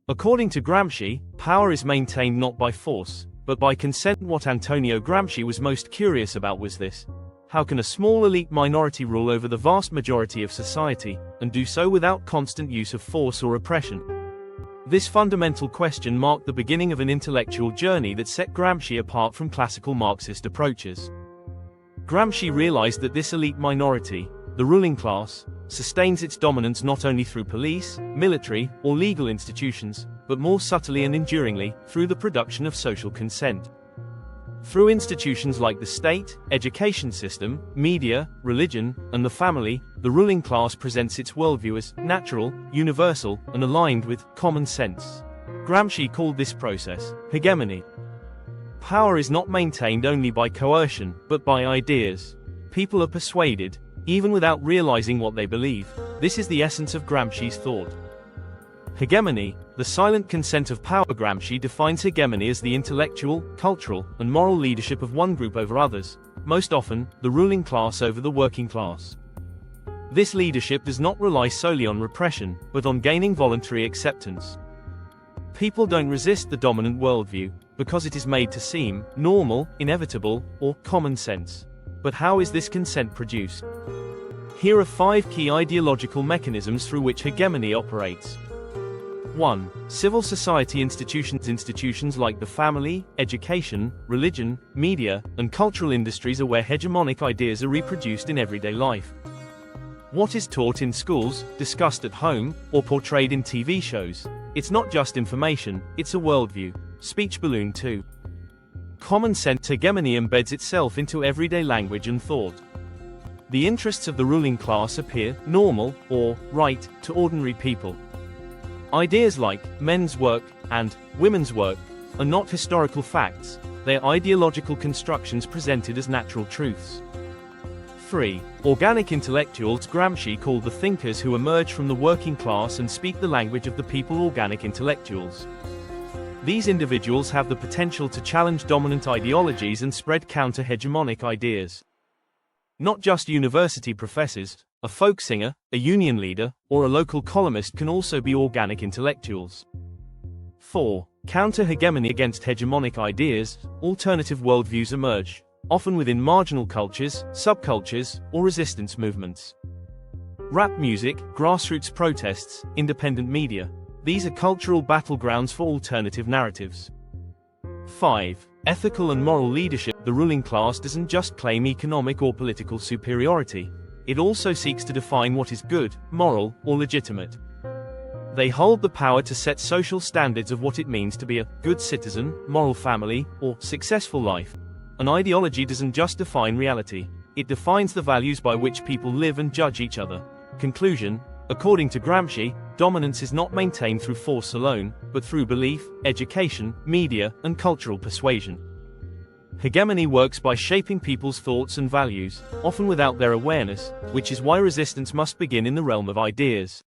According to Gramsci, power is maintained not by force, but by consent. What Antonio Gramsci was most curious about was this: how can a small elite minority rule over the vast majority of society, and do so without constant use of force or oppression? This fundamental question marked the beginning of an intellectual journey that set Gramsci apart from classical Marxist approaches. Gramsci realized that this elite minority, the ruling class, sustains its dominance not only through police, military, or legal institutions, but more subtly and enduringly, through the production of social consent. Through institutions like the state, education system, media, religion, and the family, the ruling class presents its worldview as natural, universal, and aligned with common sense. Gramsci called this process hegemony. Power is not maintained only by coercion, but by ideas. People are persuaded, even without realizing what they believe. This is the essence of Gramsci's thought. Hegemony, the silent consent of power. Gramsci defines hegemony as the intellectual, cultural, and moral leadership of one group over others, most often, the ruling class over the working class. This leadership does not rely solely on repression, but on gaining voluntary acceptance. People don't resist the dominant worldview, because it is made to seem normal, inevitable, or common sense. But how is this consent produced? Here are 5 key ideological mechanisms through which hegemony operates. 1. Civil society institutions. Institutions like the family, education, religion, media, and cultural industries are where hegemonic ideas are reproduced in everyday life. What is taught in schools, discussed at home, or portrayed in TV shows? It's not just information, it's a worldview. Speech balloon 2. Common sense. Hegemony embeds itself into everyday language and thought. The interests of the ruling class appear normal, or right, to ordinary people. Ideas like men's work and women's work are not historical facts, they are ideological constructions presented as natural truths. 3. Organic intellectuals. Gramsci called the thinkers who emerge from the working class and speak the language of the people organic intellectuals. These individuals have the potential to challenge dominant ideologies and spread counter-hegemonic ideas. Not just university professors, a folk singer, a union leader, or a local columnist can also be organic intellectuals. 4. Counter-hegemony. Against hegemonic ideas, alternative worldviews emerge, often within marginal cultures, subcultures, or resistance movements. Rap music, grassroots protests, independent media. These are cultural battlegrounds for alternative narratives. 5. Ethical and moral leadership. The ruling class doesn't just claim economic or political superiority. It also seeks to define what is good, moral, or legitimate. They hold the power to set social standards of what it means to be a good citizen, moral family, or successful life. An ideology doesn't just define reality, it defines the values by which people live and judge each other. Conclusion: according to Gramsci, dominance is not maintained through force alone, but through belief, education, media, and cultural persuasion. Hegemony works by shaping people's thoughts and values, often without their awareness, which is why resistance must begin in the realm of ideas.